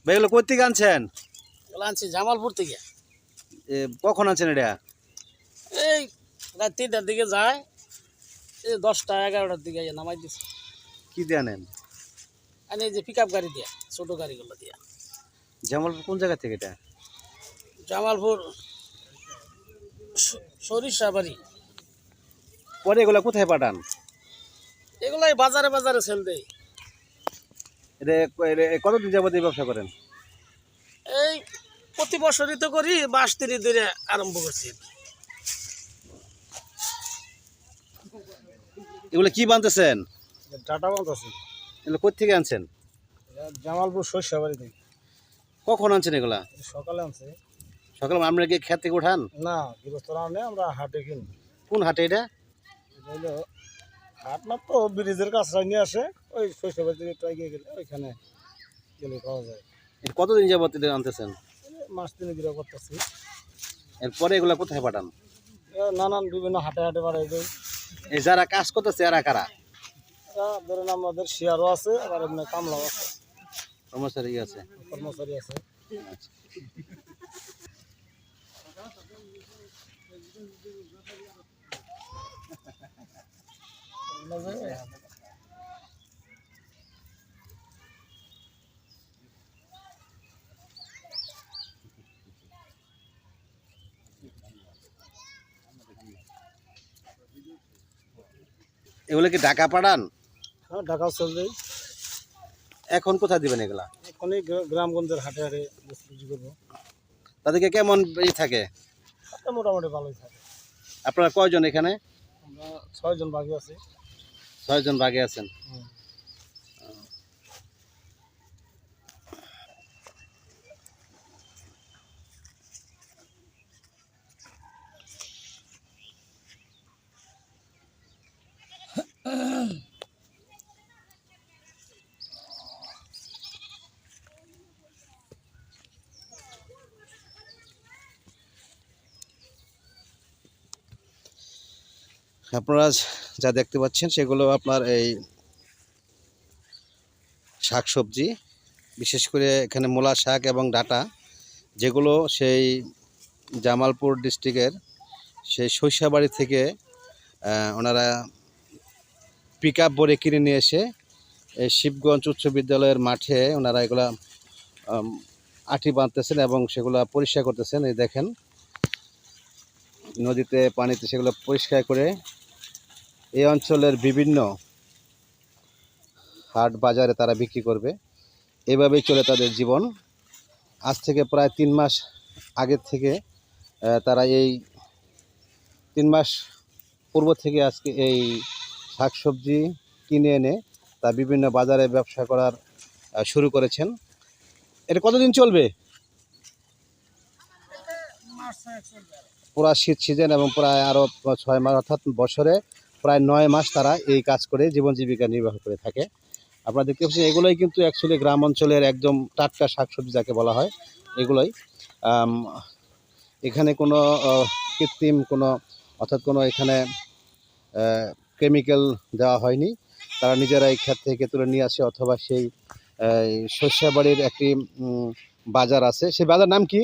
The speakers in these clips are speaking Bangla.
ভাই এগুলো কোথা থেকে আনছেন? এগুলো আনছি জামালপুর থেকে। কখন আনছেন এটা? এই রাত 3টার দিকে যায়, এই 10টা 11টার দিকে নামাই দিচ্ছে। কি দিয়ে আনেন? আর এই যে পিক আপ গাড়ি দিয়া, ছোট গাড়িগুলো দিয়া। জামালপুর কোন জায়গা থেকে এটা? জামালপুর সরিষাবাড়ি। পরে এগুলো কোথায় পাঠান? এগুলাই বাজারে বাজারে সেল দেয়। কতদিন যাবত এই ব্যবসা করেন? এই প্রতি বছরই তো করি, 22-23 ধরে আরম্ভ করছি। এগুলো কি বানতেছেন? টাটা বন্ধ আছে। এগুলো কোথা থেকে আনছেন? জামালপুর সরিষাবাড়ি থেকে। কখন আনছেন এগুলা? সকালে আনছে। সকালে আমরা কি ক্ষেত থেকে উঠান? না, গৃহস্থরা আনে, আমরা হাটে কিনি। কোন হাটে এটা? হইলো হাট না তো, ব্রিজের কাছটা নিয়ে আসে, ওই সরিষাবাড়ি থেকে একটু এগিয়ে গেলে ওইখানে গেলে পাওয়া যায়। এটা কতদিন যাবত এটা আনতেছেন? মাস তিনে গিরা করতেছি। এরপরে এগুলা কোথায় পাঠান? নানান বিভিন্ন হাটে হাটে বাড়াই দেয়। এই যারা কাজ করতেছে এরা কারা? ধরেন আমাদের শেয়ারও আছে, আবার এমনি কামলাও আছে, কর্মচারী আছে। কর্মচারী আছে। এগুলো কি ঢাকা পাঠান? হ্যাঁ, ঢাকাও চল দেয়। এখন কোথায় দিবেন এগুলা? এখনই গ্রামগঞ্জের হাটে হাটে বিক্রি করবো। তাদেরকে কেমন থাকে? মোটামুটি ভালোই থাকে। আপনারা কয়জন এখানে? আমরা 6 জন বাকি আছি। 6 জন বাকি আছেন। আপনারা যা দেখতে পাচ্ছেন সেগুলো আপনার এই শাকসবজি, বিশেষ করে এখানে মূলা শাক এবং ডাঁটা, যেগুলো সেই জামালপুর ডিস্ট্রিক্টের সেই সরিষাবাড়ি থেকে ওনারা পিক আপ ভরে কিনে নিয়ে এসে এই শিবগঞ্জ উচ্চ বিদ্যালয়ের মাঠে ওনারা এগুলা আটি বাঁধতেছেন এবং সেগুলো পরিষ্কার করতেছেন। এই দেখেন নদীতে পানিতে সেগুলো পরিষ্কার করে এই অঞ্চলের বিভিন্ন হাট বাজারে তারা বিক্রি করবে। এভাবেই চলে তাদের জীবন। আজ থেকে প্রায় 3 মাস আগের থেকে তারা এই 3 মাস পূর্ব থেকে আজকে এই শাকসবজি কিনে এনে তা বিভিন্ন বাজারে ব্যবসা করার শুরু করেছেন। এটা কতদিন চলবে? পুরা শীত সিজন এবং প্রায় আরও 6 মাস, অর্থাৎ বছরে প্রায় 9 মাস তারা এই কাজ করে জীবন জীবিকা নির্বাহ করে থাকে। আপনারা দেখতে পাচ্ছেন এগুলোই কিন্তু অ্যাকচুয়ালি গ্রাম অঞ্চলের একদম টাটকা শাকসবজি যাকে বলা হয়। এগুলোই এখানে কোনো কৃত্রিম কোনো অর্থাৎ কোনো এখানে কেমিক্যাল দেওয়া হয়নি। তারা নিজেরাই ক্ষেত থেকে তুলে নিয়ে আসে, অথবা সেই সরিষাবাড়ির একটি বাজার আছে। সেই বাজার নাম কি?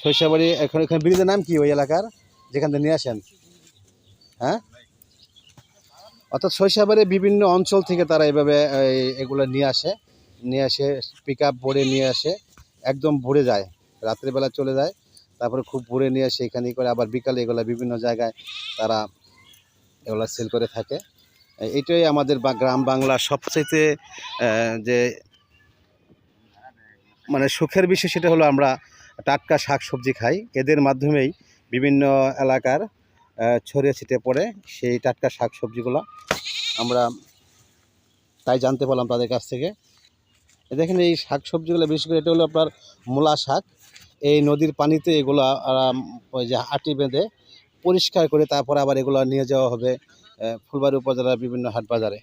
সরিষাবাড়ি এখানে ব্রিজের নাম কি ওই এলাকার যেখান থেকে নিয়ে আসেন? হ্যাঁ, অর্থাৎ সরিষাবাড়ির বিভিন্ন অঞ্চল থেকে তারা এভাবে এগুলো নিয়ে এসে পিক আপ ভরে নিয়ে আসে, একদম ভরে যায়, রাত্রেবেলা চলে যায়, তারপরে খুব ভরে নিয়ে আসে এখানে করে, আবার বিকালে এগুলো বিভিন্ন জায়গায় তারা এগুলো সেল করে থাকে। এটাই আমাদের গ্রাম বাংলার সবচেয়ে যে মানে সুখের বিষয়, সেটা হলো আমরা টাটকা শাকসবজি খাই। এদের মাধ্যমেই বিভিন্ন এলাকার ছড়িয়ে ছিটিয়ে পড়ে সেই টাটকা শাকসবজিগুলো আমরা তাই জানতে পারলাম তাদের কাছ থেকে। দেখেন এই শাকসবজিগুলো বিশেষ করে এটা হলো আপনার মূলা শাক। এই নদীর পানিতে এগুলো ওই যে আটি বেঁধে পরিষ্কার করে তারপর আবার এগুলো নিয়ে যাওয়া হবে ফুলবাড়ী উপজেলার বিভিন্ন হাট বাজারে।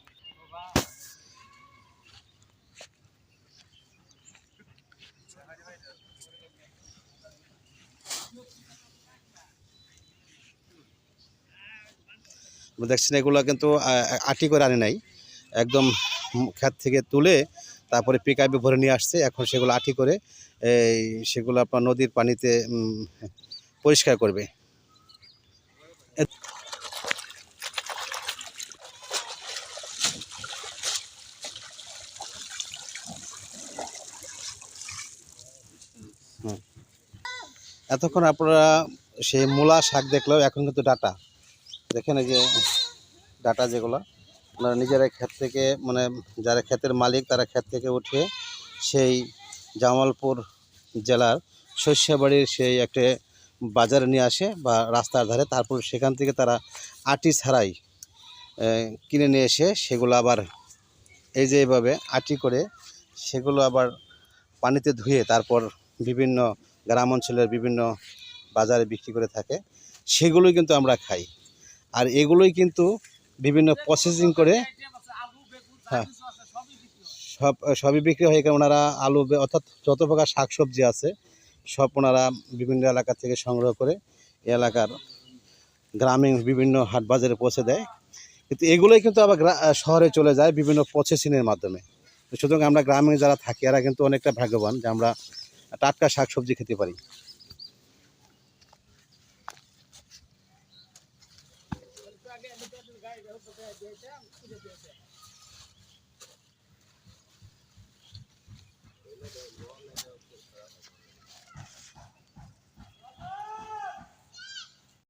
দেখছেন এগুলো কিন্তু আটি করে আনে নাই, একদম ক্ষেত থেকে তুলে তারপরে পিকআপে ভরে নিয়ে আসছে। এখন সেগুলো আটি করে সেগুলো আপনার নদীর পানিতে পরিষ্কার করবে। এতক্ষণ আপনারা সেই মূলা শাক দেখলেও এখন কিন্তু ডাটা দেখেন, এই যে ডাটা যেগুলো আপনারা নিজেরা ক্ষেত থেকে মানে যারা ক্ষেতের মালিক তারা ক্ষেত থেকে উঠে সেই জামালপুর জেলার শস্যবাড়ির সেই একটা বাজারে নিয়ে আসে বা রাস্তার ধারে, তারপর সেখান থেকে তারা আটি ছাড়াই কিনে নিয়ে এসে সেগুলো আবার এই যে এইভাবে আটি করে সেগুলো আবার পানিতে ধুয়ে তারপর বিভিন্ন গ্রাম অঞ্চলের বিভিন্ন বাজারে বিক্রি করে থাকে। সেগুলোই কিন্তু আমরা খাই। আর এগুলোই কিন্তু বিভিন্ন প্রসেসিং করে, হ্যাঁ, সবই বিক্রি হয়। কারণ ওনারা আলু অর্থাৎ যত প্রকার শাকসবজি আছে সব ওনারা বিভিন্ন এলাকা থেকে সংগ্রহ করে এলাকার গ্রামীণ বিভিন্ন হাট বাজারে পৌঁছে দেয়। কিন্তু এগুলোই কিন্তু আবার শহরে চলে যায় বিভিন্ন প্রসেসিংয়ের মাধ্যমে। সুতরাং আমরা গ্রামে যারা থাকি এরা কিন্তু অনেকটা ভাগ্যবান যে আমরা টাটকা শাকসবজি খেতে পারি।